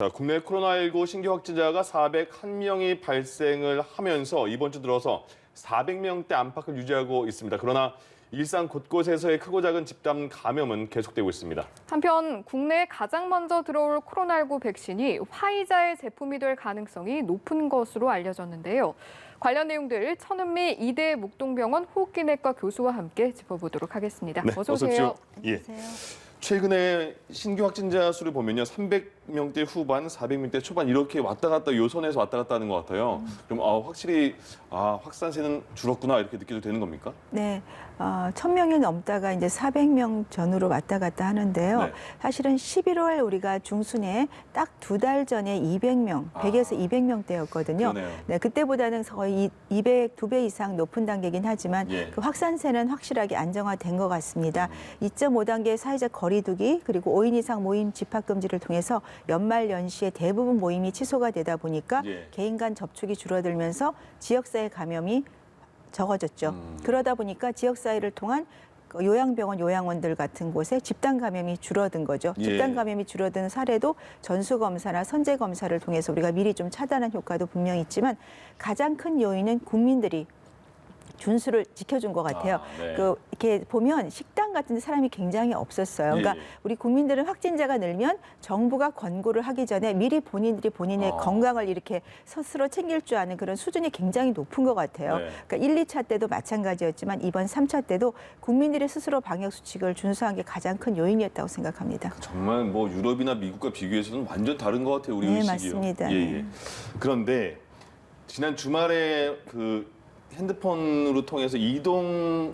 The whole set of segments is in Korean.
자, 국내 코로나19 신규 확진자가 401명이 발생을 하면서 이번 주 들어서 400명대 안팎을 유지하고 있습니다. 그러나 일상 곳곳에서의 크고 작은 집단 감염은 계속되고 있습니다. 한편 국내에 가장 먼저 들어올 코로나19 백신이 화이자의 제품이 될 가능성이 높은 것으로 알려졌는데요. 관련 내용들 천은미 이대 목동병원 호흡기내과 교수와 함께 짚어보도록 하겠습니다. 네, 어서 오세요. 예. 최근에 신규 확진자 수를 보면요. 300명대 후반, 400명대 초반 이렇게 왔다 갔다 요선에서 왔다 갔다 하는 것 같아요. 그럼 확실히 확산세는 줄었구나 이렇게 느껴도 되는 겁니까? 네, 1,000명이 넘다가 이제 400명 전후로 왔다 갔다 하는데요. 네. 사실은 11월 우리가 중순에 딱 2달 전에 200명, 100에서 200명대였거든요. 그러네요. 네, 그때보다는 거의 2배 이상 높은 단계긴 하지만 예. 그 확산세는 확실하게 안정화된 것 같습니다. 2.5단계 사회적 거리두기 그리고 5인 이상 모임 집합금지를 통해서 연말 연시에 대부분 모임이 취소가 되다 보니까 예. 개인 간 접촉이 줄어들면서 지역사회 감염이 적어졌죠. 그러다 보니까 지역사회를 통한 요양병원, 요양원들 같은 곳에 집단 감염이 줄어든 거죠. 예. 집단 감염이 줄어든 사례도 전수검사나 선제검사를 통해서 우리가 미리 좀 차단한 효과도 분명히 있지만 가장 큰 요인은 국민들이 준수를 지켜준 것 같아요. 네. 이렇게 보면 식당 같은 데 사람이 굉장히 없었어요. 그러니까 예. 우리 국민들은 확진자가 늘면 정부가 권고를 하기 전에 미리 본인들이 본인의 건강을 이렇게 스스로 챙길 줄 아는 그런 수준이 굉장히 높은 것 같아요. 네. 그러니까 1, 2차 때도 마찬가지였지만 이번 3차 때도 국민들이 스스로 방역 수칙을 준수한 게 가장 큰 요인이었다고 생각합니다. 정말 뭐 유럽이나 미국과 비교해서는 완전 다른 것 같아요. 우리 네, 의식이요. 맞습니다. 예. 그런데 지난 주말에 핸드폰으로 통해서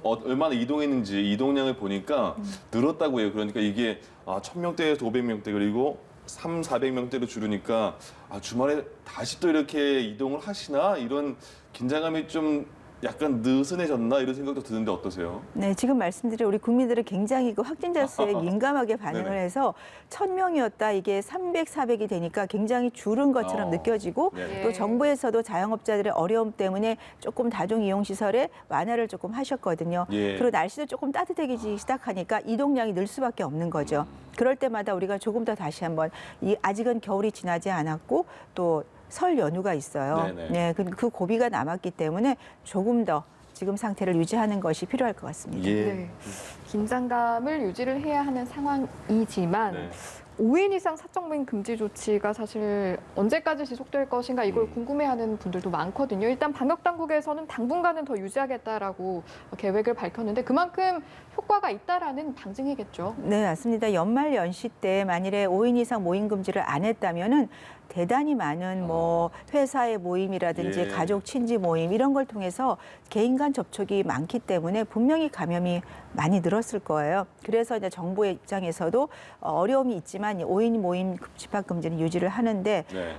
얼마나 이동했는지 이동량을 보니까 늘었다고 해요. 그러니까 이게 1,000명대에서 500명대 그리고 400명대로 줄으니까 주말에 다시 또 이렇게 이동을 하시나 이런 긴장감이 좀 약간 느슨해졌나 이런 생각도 드는데 어떠세요? 네, 지금 말씀드린 우리 국민들은 굉장히 그 확진자 수에 민감하게 반응을 네네. 해서 1,000명이었다 이게 300, 400이 되니까 굉장히 줄은 것처럼 느껴지고 네. 또 정부에서도 자영업자들의 어려움 때문에 조금 다중이용시설에 완화를 조금 하셨거든요. 예. 그리고 날씨도 조금 따뜻해지기 시작하니까 이동량이 늘 수밖에 없는 거죠. 그럴 때마다 우리가 조금 더 다시 한번 아직은 겨울이 지나지 않았고 또 설 연휴가 있어요. 네네. 네, 그 고비가 남았기 때문에 조금 더 지금 상태를 유지하는 것이 필요할 것 같습니다. 예. 네. 긴장감을 유지를 해야 하는 상황이지만 네. 5인 이상 사적 모임 금지 조치가 사실 언제까지 지속될 것인가 이걸 궁금해하는 분들도 많거든요. 일단 방역 당국에서는 당분간은 더 유지하겠다라고 계획을 밝혔는데 그만큼 효과가 있다라는 방증이겠죠. 네, 맞습니다. 연말 연시 때 만일에 5인 이상 모임 금지를 안 했다면은 대단히 많은 뭐 회사의 모임이라든지 예. 가족 친지 모임 이런 걸 통해서 개인 간 접촉이 많기 때문에 분명히 감염이 많이 늘었을 거예요. 그래서 이제 정부의 입장에서도 어려움이 있지만 5인 모임 집합 금지는 유지를 하는데 네.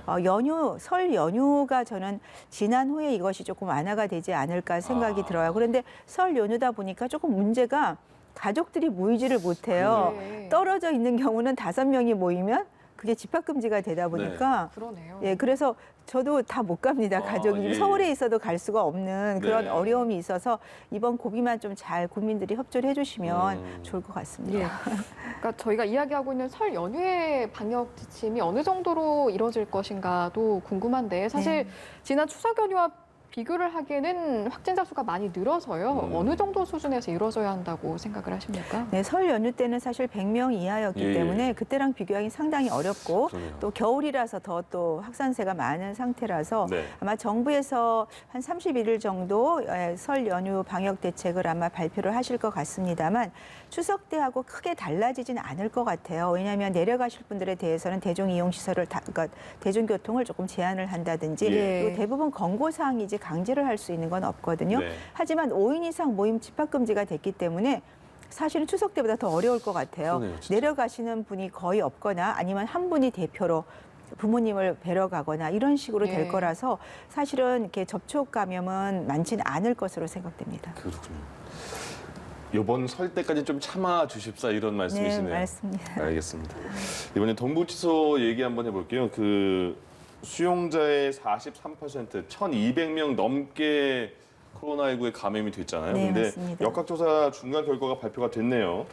설 연휴가 저는 지난 후에 이것이 조금 완화가 되지 않을까 생각이 들어요. 그런데 설 연휴다 보니까 조금 문제가 가족들이 모이지를 못해요. 네. 떨어져 있는 경우는 5명이 모이면 그게 집합금지가 되다 보니까 그러네요. 예, 그래서 저도 다 못 갑니다. 가족이 예. 서울에 있어도 갈 수가 없는 그런 네. 어려움이 있어서 이번 고비만 좀 잘 국민들이 협조를 해주시면 좋을 것 같습니다. 예. 그러니까 저희가 이야기하고 있는 설 연휴의 방역 지침이 어느 정도로 이뤄질 것인가도 궁금한데 사실 지난 추석 연휴와 비교를 하기에는 확진자 수가 많이 늘어서요. 어느 정도 수준에서 이루어져야 한다고 생각을 하십니까? 네, 설 연휴 때는 사실 100명 이하였기 예. 때문에 그때랑 비교하기 상당히 어렵고 그러네요. 또 겨울이라서 또 확산세가 많은 상태라서 네. 아마 정부에서 한 31일 정도 설 연휴 방역 대책을 아마 발표를 하실 것 같습니다만 추석 때하고 크게 달라지진 않을 것 같아요. 왜냐하면 내려가실 분들에 대해서는 대중이용시설을 그러니까 대중교통을 조금 제한을 한다든지 예. 그리고 대부분 권고사항이지 강제를 할 수 있는 건 없거든요. 네. 하지만 5인 이상 모임 집합금지가 됐기 때문에 사실은 추석 때보다 더 어려울 것 같아요. 그러네요, 진짜. 내려가시는 분이 거의 없거나 아니면 한 분이 대표로 부모님을 뵈러 가거나 이런 식으로 될 예. 거라서 사실은 이렇게 접촉 감염은 많지는 않을 것으로 생각됩니다. 그렇군요. 이번 설 때까지 좀 참아 주십사 이런 말씀이시네요. 네, 맞습니다. 알겠습니다. 이번에 동부치소 얘기 한번 해볼게요. 수용자의 43%, 1,200명 넘게 코로나19에 감염이 됐잖아요. 네, 근데 맞습니다. 역학조사 중간 결과가 발표가 됐네요.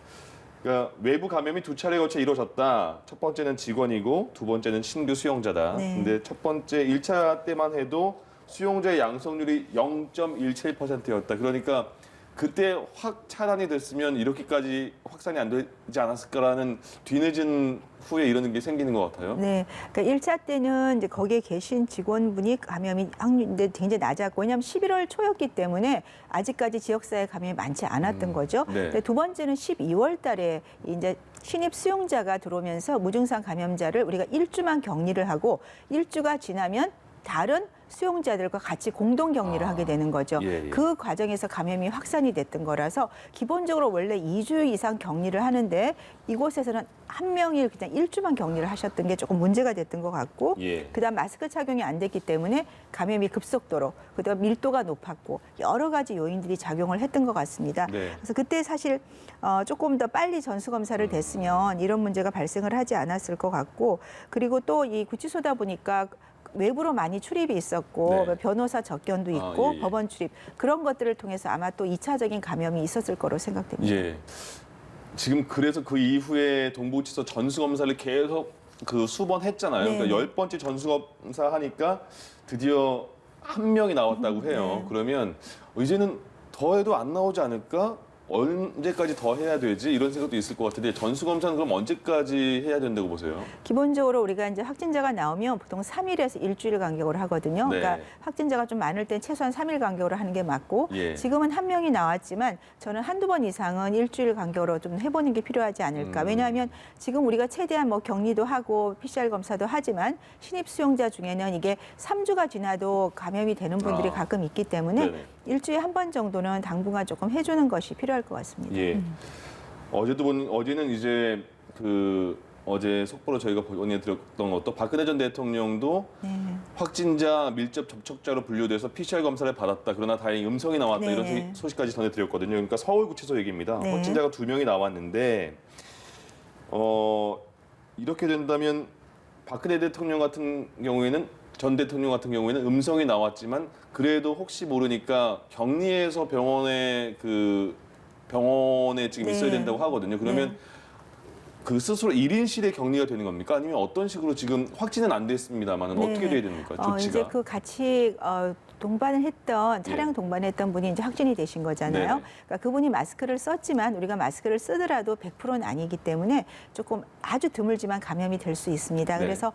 그러니까 외부 감염이 두 차례 거쳐 이루어졌다. 첫 번째는 직원이고 두 번째는 신규 수용자다. 네. 근데 첫 번째 1차 때만 해도 수용자의 양성률이 0.17%였다. 그러니까 그때 확 차단이 됐으면 이렇게까지 확산이 안 되지 않았을까라는 뒤늦은 후에 이런 게 생기는 것 같아요. 네, 그러니까 1차 때는 이제 거기에 계신 직원분이 감염이 확률이 굉장히 낮았고, 왜냐하면 11월 초였기 때문에 아직까지 지역사회 감염이 많지 않았던 거죠. 네. 근데 두 번째는 12월 달에 이제 신입 수용자가 들어오면서 무증상 감염자를 우리가 1주만 격리를 하고 1주가 지나면 다른 수용자들과 같이 공동 격리를 하게 되는 거죠. 예, 예. 그 과정에서 감염이 확산이 됐던 거라서 기본적으로 원래 2주 이상 격리를 하는데 이곳에서는 한 명이 그냥 1주만 격리를 하셨던 게 조금 문제가 됐던 것 같고, 예. 그다음 마스크 착용이 안 됐기 때문에 감염이 급속도로, 그다음 밀도가 높았고 여러 가지 요인들이 작용을 했던 것 같습니다. 네. 그래서 그때 사실 조금 더 빨리 전수 검사를 됐으면 이런 문제가 발생을 하지 않았을 것 같고, 그리고 또 이 구치소다 보니까 외부로 많이 출입이 있었고 네. 변호사 접견도 있고 예, 예. 법원 출입, 그런 것들을 통해서 아마 또 2차적인 감염이 있었을 거로 생각됩니다. 예. 지금 그래서 그 이후에 동부구치소 전수검사를 계속 그 수번 했잖아요. 네. 그러니까 10번째 전수검사 하니까 드디어 한 명이 나왔다고 해요. 네. 그러면 이제는 더 해도 안 나오지 않을까? 언제까지 더 해야 되지? 이런 생각도 있을 것 같은데 전수검사는 그럼 언제까지 해야 된다고 보세요? 기본적으로 우리가 이제 확진자가 나오면 보통 3일에서 일주일 간격으로 하거든요. 네. 그러니까 확진자가 좀 많을 땐 최소한 3일 간격으로 하는 게 맞고, 예. 지금은 한 명이 나왔지만 저는 한두 번 이상은 일주일 간격으로 좀 해보는 게 필요하지 않을까. 왜냐하면 지금 우리가 최대한 뭐 격리도 하고 PCR 검사도 하지만 신입 수용자 중에는 이게 3주가 지나도 감염이 되는 분들이 아. 가끔 있기 때문에 네네. 일주일에 한 번 정도는 당분간 조금 해주는 것이 필요할 것 같습니다. 예. 어제는 이제 어제 속보로 저희가 보내드렸던 것도 박근혜 전 대통령도 네. 확진자 밀접 접촉자로 분류돼서 PCR 검사를 받았다. 그러나 다행히 음성이 나왔다. 네. 이런 소식까지 전해드렸거든요. 그러니까 서울구치소 얘기입니다. 네. 확진자가 2명이 나왔는데 이렇게 된다면 박근혜 대통령 같은 경우에는 전 대통령 같은 경우에는 음성이 나왔지만 그래도 혹시 모르니까 격리해서 병원에 지금 네. 있어야 된다고 하거든요. 그러면 네. 그 스스로 1인실에 격리가 되는 겁니까? 아니면 어떤 식으로 지금 확진은 안 됐습니다만은 네. 어떻게 돼야 됩니까? 조치가? 이제 그 같이 동반을 했던 차량 예. 동반했던 분이 이제 확진이 되신 거잖아요. 네네. 그러니까 그분이 마스크를 썼지만 우리가 마스크를 쓰더라도 100%는 아니기 때문에 조금 아주 드물지만 감염이 될 수 있습니다. 네. 그래서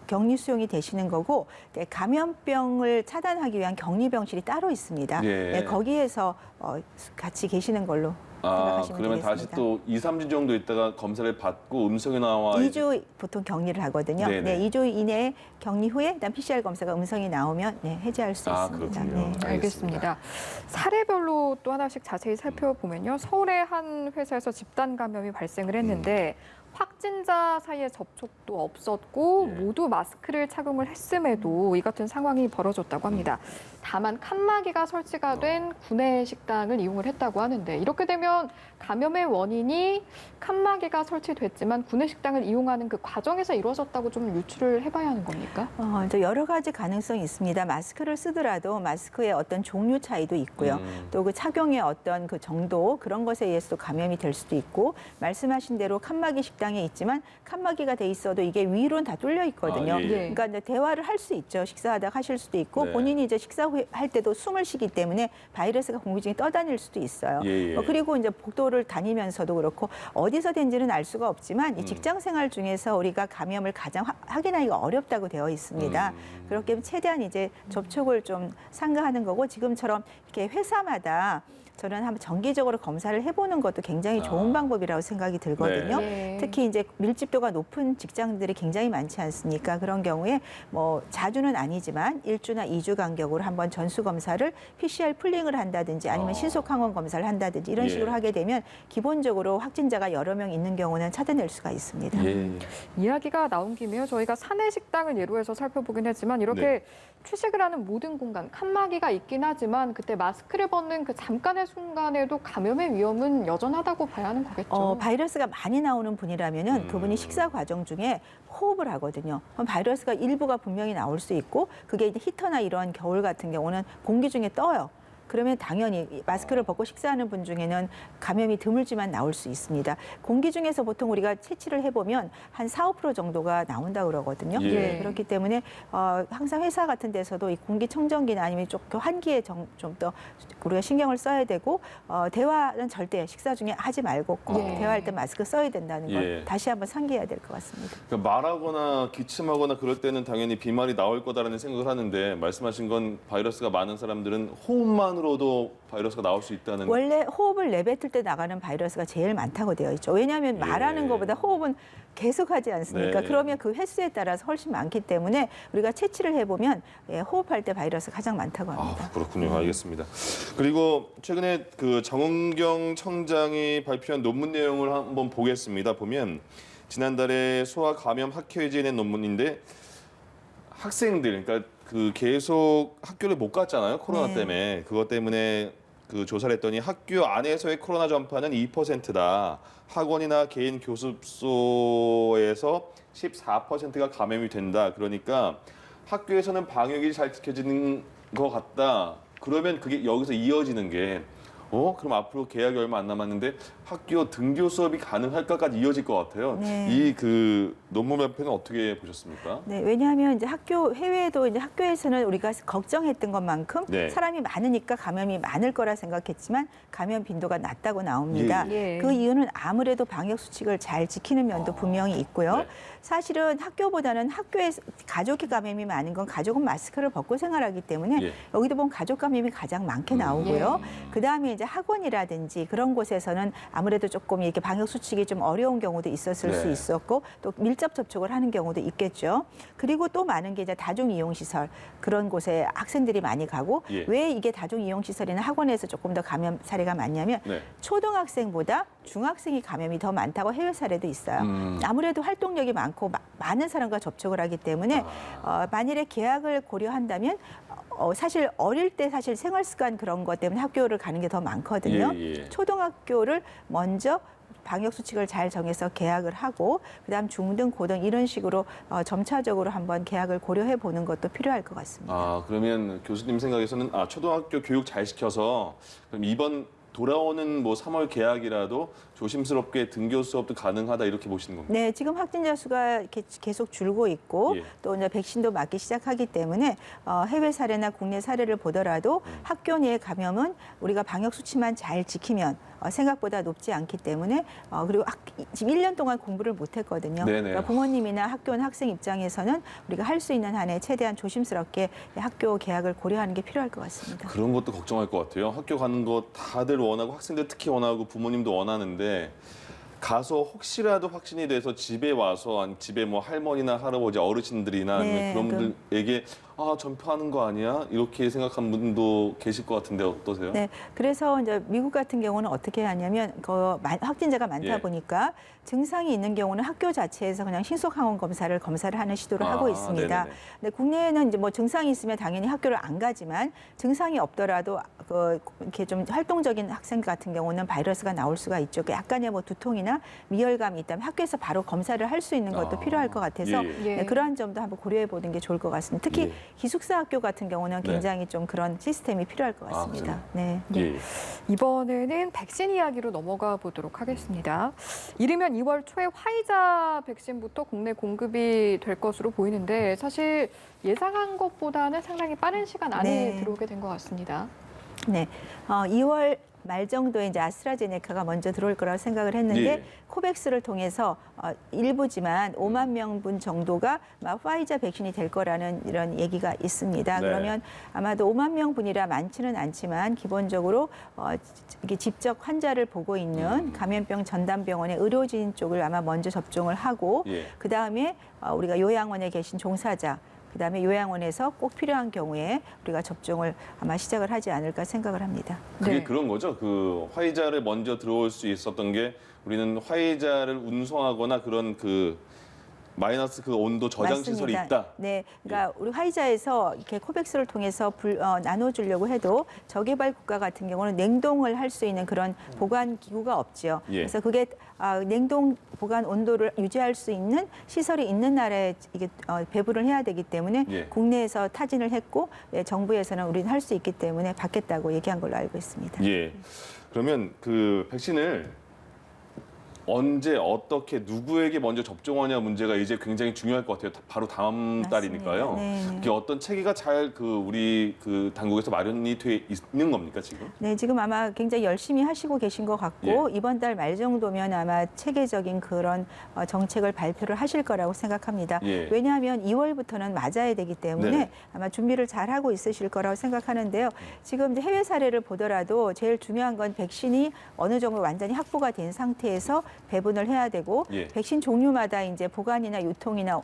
격리 수용이 되시는 거고, 감염병을 차단하기 위한 격리병실이 따로 있습니다. 예. 네, 거기에서 같이 계시는 걸로 생각하시면 그러면 되겠습니다. 다시 또 2, 3주 정도 있다가 검사를 받고 음성이 나와 2주 보통 격리를 하거든요. 네네. 네, 2주 이내에 격리 후에 일단 PCR 검사가 음성이 나오면 해제할 수 있습니다. 그렇군요. 네. 알겠습니다. 사례별로 또 하나씩 자세히 살펴보면요. 서울의 한 회사에서 집단 감염이 발생을 했는데 확진자 사이에 접촉도 없었고 예. 모두 마스크를 착용을 했음에도 이 같은 상황이 벌어졌다고 합니다. 다만 칸막이가 설치가 된 구내 식당을 이용을 했다고 하는데, 이렇게 되면 감염의 원인이 칸막이가 설치됐지만 구내 식당을 이용하는 그 과정에서 이루어졌다고 좀 유추를 해봐야 하는 겁니까? 이제 여러 가지 가능성이 있습니다. 마스크를 쓰더라도 마스크의 어떤 종류 차이도 있고요. 또 그 착용의 어떤 그 정도, 그런 것에 의해서도 감염이 될 수도 있고, 말씀하신 대로 칸막이 식당에 있지만 칸막이가 돼 있어도 이게 위로는 다 뚫려 있거든요. 아, 예. 그러니까 이제 대화를 할 수 있죠. 식사하다 하실 수도 있고, 네. 본인이 이제 식사 후에 할 때도 숨을 쉬기 때문에 바이러스가 공기중에 떠다닐 수도 있어요. 예, 예. 그리고 이제 복도를 다니면서도 그렇고 어디서 된지는 알 수가 없지만 이 직장 생활 중에서 우리가 감염을 가장 확인하기가 어렵다고 되어 있습니다. 그렇게 최대한 이제 접촉을 좀 삼가하는 거고, 지금처럼 이렇게 회사마다 저는 한번 정기적으로 검사를 해보는 것도 굉장히 좋은 방법이라고 생각이 들거든요. 네. 특히 이제 밀집도가 높은 직장들이 굉장히 많지 않습니까? 그런 경우에 뭐 자주는 아니지만 1주나 2주 간격으로 한번 전수 검사를 PCR 풀링을 한다든지 아니면 신속 항원 검사를 한다든지 이런 예. 식으로 하게 되면 기본적으로 확진자가 여러 명 있는 경우는 찾아낼 수가 있습니다. 예. 이야기가 나온 김에요. 저희가 사내 식당을 예로 해서 살펴보긴 했지만 이렇게 네. 취식을 하는 모든 공간, 칸막이가 있긴 하지만 그때 마스크를 벗는 그 잠깐의 순간에도 감염의 위험은 여전하다고 봐야 하는 거겠죠. 바이러스가 많이 나오는 분이라면은 그분이 식사 과정 중에 호흡을 하거든요. 그럼 바이러스가 일부가 분명히 나올 수 있고, 그게 이제 히터나 이런 겨울 같은 경우는 공기 중에 떠요. 그러면 당연히 마스크를 벗고 식사하는 분 중에는 감염이 드물지만 나올 수 있습니다. 공기 중에서 보통 우리가 채취를 해보면 한 4~5% 정도가 나온다 그러거든요. 예. 그렇기 때문에 항상 회사 같은 데서도 이 공기청정기나 아니면 조금 환기에 좀 더 우리가 신경을 써야 되고 대화는 절대 식사 중에 하지 말고 꼭 예. 대화할 때 마스크 써야 된다는 걸 예. 다시 한번 상기해야 될 것 같습니다. 그러니까 말하거나 기침하거나 그럴 때는 당연히 비말이 나올 거다라는 생각을 하는데 말씀하신 건 바이러스가 많은 사람들은 호흡만으로도 바이러스가 나올 수 있다는. 원래 호흡을 내뱉을 때 나가는 바이러스가 제일 많다고 되어 있죠. 왜냐하면 예. 말하는 것보다 호흡은 계속하지 않습니까? 네. 그러면 그 횟수에 따라서 훨씬 많기 때문에 우리가 채취를 해보면 호흡할 때 바이러스 가장 많다고 합니다. 아, 그렇군요. 알겠습니다. 그리고 최근에 그 정은경 청장이 발표한 논문 내용을 한번 보겠습니다. 보면 지난달에 소아 감염 학회지에 낸 논문인데 학생들, 그러니까 그 계속 학교를 못 갔잖아요. 코로나 네. 때문에. 그것 때문에 그 조사를 했더니 학교 안에서의 코로나 전파는 2%다. 학원이나 개인 교습소에서 14%가 감염이 된다. 그러니까 학교에서는 방역이 잘 지켜지는 것 같다. 그러면 그게 여기서 이어지는 게 그럼 앞으로 개학이 얼마 안 남았는데 학교 등교 수업이 가능할까까지 이어질 것 같아요. 네. 이 그 논문 발표는 어떻게 보셨습니까? 네, 왜냐하면 이제 해외에도 이제 학교에서는 우리가 걱정했던 것만큼 네. 사람이 많으니까 감염이 많을 거라 생각했지만 감염 빈도가 낮다고 나옵니다. 예. 그 이유는 아무래도 방역 수칙을 잘 지키는 면도 분명히 있고요. 네. 사실은 학교보다는 학교에서 가족이 감염이 많은 건 가족은 마스크를 벗고 생활하기 때문에 예. 여기도 보면 가족 감염이 가장 많게 나오고요. 그 다음에 이제 학원이라든지 그런 곳에서는 아무래도 조금 이렇게 방역 수칙이 좀 어려운 경우도 있었을 네. 수 있었고 또 밀접 접촉을 하는 경우도 있겠죠. 그리고 또 많은 게 이제 다중 이용 시설 그런 곳에 학생들이 많이 가고 예. 왜 이게 다중 이용 시설이나 학원에서 조금 더 감염 사례가 많냐면 네. 초등학생보다 중학생이 감염이 더 많다고 해외 사례도 있어요. 아무래도 활동력이 많고 많은 사람과 접촉을 하기 때문에 만일에 개학을 고려한다면 사실 어릴 때 사실 생활 습관 그런 것 때문에 학교를 가는 게 더 많거든요. 예. 초등학교를 먼저 방역 수칙을 잘 정해서 개학을 하고 그다음 중등, 고등 이런 식으로 점차적으로 한번 개학을 고려해 보는 것도 필요할 것 같습니다. 아, 그러면 교수님 생각에서는 초등학교 교육 잘 시켜서 그럼 이번 돌아오는 뭐 3월 개학이라도 조심스럽게 등교 수업도 가능하다 이렇게 보시는 겁니다. 네, 지금 확진자 수가 이렇게 계속 줄고 있고 예. 또 이제 백신도 맞기 시작하기 때문에 해외 사례나 국내 사례를 보더라도 학교 내 감염은 우리가 방역 수치만 잘 지키면 생각보다 높지 않기 때문에 그리고 지금 1년 동안 공부를 못 했거든요. 네네. 그러니까 부모님이나 학교나 학생 입장에서는 우리가 할 수 있는 한에 최대한 조심스럽게 학교 개학을 고려하는 게 필요할 것 같습니다. 그런 것도 걱정할 것 같아요. 학교 가는 거 다들 원하고 학생들 특히 원하고 부모님도 원하는데 가서 혹시라도 확진이 돼서 집에 와서 집에 뭐 할머니나 할아버지 어르신들이나 아니면 네, 그런 분들에게 전파하는 거 아니야? 이렇게 생각한 분도 계실 것 같은데 어떠세요? 네, 그래서 이제 미국 같은 경우는 어떻게 하냐면 확진자가 많다 예. 보니까 증상이 있는 경우는 학교 자체에서 그냥 신속항원 검사를 하는 시도를 하고 있습니다. 네네네. 근데 국내에는 이제 뭐 증상이 있으면 당연히 학교를 안 가지만 증상이 없더라도 이렇게 좀 활동적인 학생 같은 경우는 바이러스가 나올 수가 있죠. 약간의 뭐 두통이나 미열감이 있다면 학교에서 바로 검사를 할 수 있는 것도 필요할 것 같아서 예. 예. 네, 그러한 점도 한번 고려해 보는 게 좋을 것 같습니다. 특히 예. 기숙사 학교 같은 경우는 네. 굉장히 좀 그런 시스템이 필요할 것 같습니다. 네. 예. 이번에는 백신 이야기로 넘어가 보도록 하겠습니다. 이르면 2월 초에 화이자 백신부터 국내 공급이 될 것으로 보이는데 사실 예상한 것보다는 상당히 빠른 시간 안에 네. 들어오게 된 것 같습니다. 네. 2월 말 정도에 이제 아스트라제네카가 먼저 들어올 거라고 생각을 했는데 예. 코백스를 통해서 일부지만 5만 명분 정도가 화이자 백신이 될 거라는 이런 얘기가 있습니다. 네. 그러면 아마도 5만 명분이라 많지는 않지만 기본적으로 이게 직접 환자를 보고 있는 감염병 전담병원의 의료진 쪽을 아마 먼저 접종을 하고 예. 그 다음에 우리가 요양원에 계신 종사자 그다음에 요양원에서 꼭 필요한 경우에 우리가 접종을 아마 시작을 하지 않을까 생각을 합니다. 그게 네. 그런 거죠. 그 화이자를 먼저 들어올 수 있었던 게 우리는 화이자를 운송하거나 그런 그 마이너스 그 온도 저장 시설이 맞습니다. 있다. 네, 그러니까 우리 화이자에서 이렇게 코백스를 통해서 나눠주려고 해도 저개발 국가 같은 경우는 냉동을 할 수 있는 그런 보관 기구가 없죠. 예. 그래서 그게 냉동 보관 온도를 유지할 수 있는 시설이 있는 나라에 이게 배부를 해야 되기 때문에 예. 국내에서 타진을 했고 정부에서는 우리는 할 수 있기 때문에 받겠다고 얘기한 걸로 알고 있습니다. 예. 그러면 그 백신을 언제 어떻게 누구에게 먼저 접종하냐 문제가 이제 굉장히 중요할 것 같아요. 바로 다음 맞습니다. 달이니까요. 네, 네. 그게 어떤 체계가 잘 우리 당국에서 마련이 돼 있는 겁니까 지금? 네, 지금 아마 굉장히 열심히 하시고 계신 것 같고 이번 달 말 정도면 아마 체계적인 그런 정책을 발표를 하실 거라고 생각합니다. 예. 왜냐하면 2월부터는 맞아야 되기 때문에 네네. 아마 준비를 잘 하고 있으실 거라고 생각하는데요. 지금 이제 해외 사례를 보더라도 제일 중요한 건 백신이 어느 정도 완전히 확보가 된 상태에서 배분을 해야 되고 예. 백신 종류마다 이제 보관이나 유통이나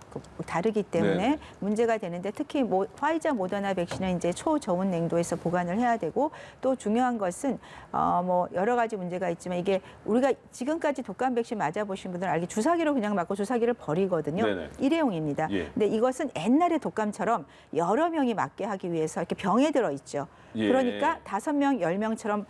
다르기 때문에 네네. 문제가 되는데 특히 화이자 모더나 백신은 이제 초저온 냉도에서 보관을 해야 되고 또 중요한 것은 뭐 여러 가지 문제가 있지만 이게 우리가 지금까지 독감 백신 맞아보신 분들은 알기 주사기로 그냥 맞고 주사기를 버리거든요. 네네. 일회용입니다. 예. 근데 이것은 옛날의 독감처럼 여러 명이 맞게 하기 위해서 이렇게 병에 들어 있죠. 예. 그러니까 5명, 10명처럼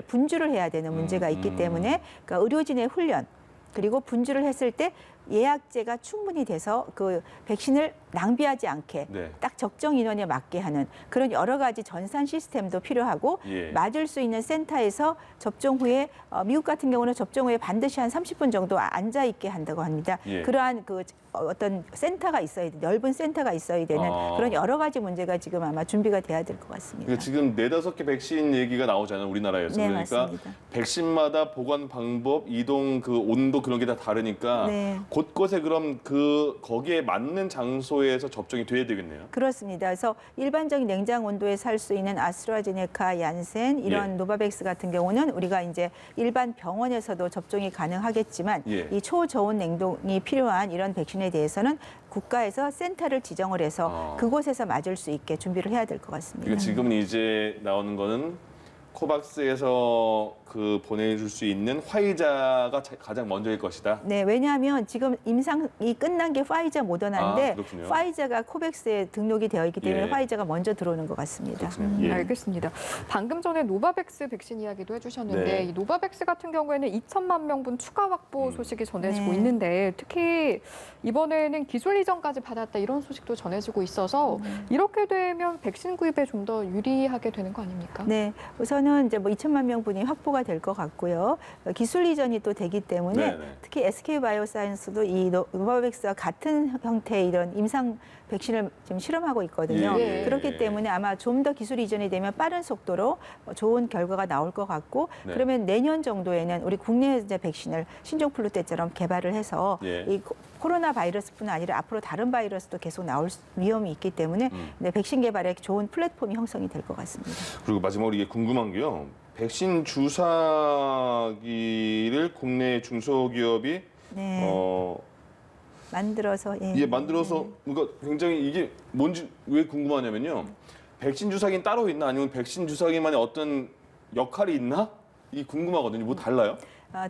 분주를 해야 되는 문제가 있기 때문에 그러니까 의료진의 훈련 그리고 분주를 했을 때 예약제가 충분히 돼서 그 백신을 낭비하지 않게 네. 딱 적정 인원에 맞게 하는 그런 여러 가지 전산 시스템도 필요하고 예. 맞을 수 있는 센터에서 접종 후에 미국 같은 경우는 접종 후에 반드시 한 30분 정도 앉아 있게 한다고 합니다. 예. 그러한 그 어떤 센터가 있어야 돼, 넓은 센터가 있어야 되는 그런 여러 가지 문제가 지금 아마 준비가 돼야 될 것 같습니다. 그러니까 지금 4-5개 백신 얘기가 나오잖아요, 우리나라에서. 네, 그러니까 맞습니다. 백신마다 보관 방법, 이동 그 온도 그런 게 다 다르니까 네. 곳곳에 그럼 거기에 맞는 장소에서 접종이 돼야 되겠네요. 그렇습니다. 그래서 일반적인 냉장 온도에 살 수 있는 아스트라제네카, 얀센 이런 예. 노바백스 같은 경우는 우리가 이제 일반 병원에서도 접종이 가능하겠지만 예. 이 초저온 냉동이 필요한 이런 백신에 대해서는 국가에서 센터를 지정을 해서 그곳에서 맞을 수 있게 준비를 해야 될 것 같습니다. 그러니까 지금 이제 나오는 거는 코박스에서 보내줄 수 있는 화이자가 가장 먼저일 것이다. 네, 왜냐하면 지금 임상이 끝난 게 화이자 모더나인데 아, 그렇군요. 화이자가 코백스에 등록이 되어 있기 때문에 예. 화이자가 먼저 들어오는 것 같습니다. 예. 알겠습니다. 방금 전에 노바백스 백신 이야기도 해주셨는데 네. 이 노바백스 같은 경우에는 2천만 명분 추가 확보 소식이 전해지고 네. 있는데 특히 이번에는 기술 이전까지 받았다 이런 소식도 전해지고 있어서 이렇게 되면 백신 구입에 좀 더 유리하게 되는 거 아닙니까? 네, 우선은 이제 2천만 명분이 확보가 될 것 같고요. 기술 이전이 또 되기 때문에 네네. 특히 SK 바이오사이언스도 이 노바백스와 같은 형태의 이런 임상 백신을 지금 실험하고 있거든요. 예, 예. 그렇기 때문에 아마 좀 더 기술 이전이 되면 빠른 속도로 좋은 결과가 나올 것 같고 네. 그러면 내년 정도에는 우리 국내 이제 백신을 신종플루 때처럼 개발을 해서 예. 이 코로나 바이러스뿐 아니라 앞으로 다른 바이러스도 계속 나올 위험이 있기 때문에 네, 백신 개발에 좋은 플랫폼이 형성이 될 것 같습니다. 그리고 마지막으로 이게 궁금한 게요. 백신 주사기를 국내 중소기업이 네. 만들어서 이게 만들어서 그러니까 굉장히 이게 뭔지 왜 궁금하냐면요. 백신 주사기는 따로 있나 아니면 백신 주사기만의 어떤 역할이 있나? 이게 궁금하거든요. 뭐 달라요?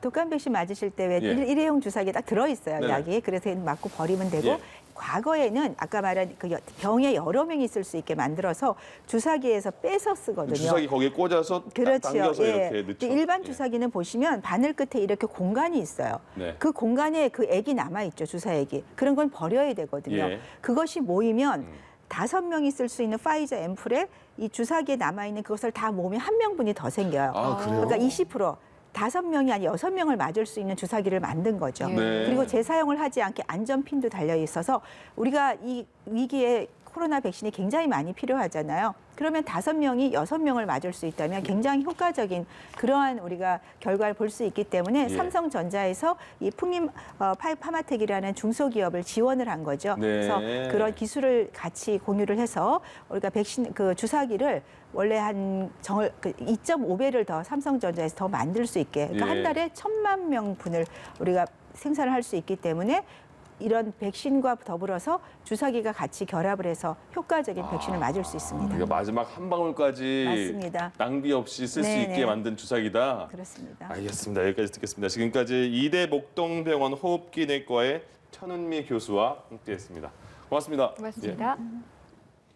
독감 백신 맞으실 때 왜 예. 일회용 주사기 딱 들어있어요, 네네. 약이. 그래서 맞고 버리면 되고 예. 과거에는 아까 말한 그 병에 여러 명이 있을 수 있게 만들어서 주사기에서 빼서 쓰거든요. 주사기 거기에 꽂아서 그렇죠. 당겨서 예. 이렇게 넣죠. 일반 예. 주사기는 보시면 바늘 끝에 이렇게 공간이 있어요. 네. 그 공간에 그 액이 남아있죠, 주사액이. 그런 건 버려야 되거든요. 예. 그것이 모이면 5명이 쓸 수 있는 파이자 앰플에 이 주사기에 남아있는 그것을 다 모으면 한 명분이 더 생겨요. 아, 그래요? 그러니까 20% 5명이 아니 6명을 맞을 수 있는 주사기를 만든 거죠. 네. 그리고 재사용을 하지 않게 안전핀도 달려 있어서 우리가 이 위기에 코로나 백신이 굉장히 많이 필요하잖아요. 그러면 5명이 6명을 맞을 수 있다면 굉장히 효과적인 그러한 우리가 결과를 볼 수 있기 때문에 예. 삼성전자에서 이 풍림 파마텍이라는 중소기업을 지원을 한 거죠. 네. 그래서 그런 기술을 같이 공유를 해서 우리가 백신 그 주사기를 원래 한 2.5배를 더 삼성전자에서 더 만들 수 있게 그러니까 예. 한 달에 1,000만 명분을 우리가 생산을 할 수 있기 때문에 이런 백신과 더불어서 주사기가 같이 결합을 해서 효과적인 백신을 맞을 수 있습니다. 그러니까 마지막 한 방울까지 맞습니다. 낭비 없이 쓸 수 네네. 있게 만든 주사기다. 그렇습니다. 알겠습니다. 여기까지 듣겠습니다. 지금까지 이대 목동병원 호흡기내과의 천은미 교수와 함께했습니다. 고맙습니다. 고맙습니다. 예.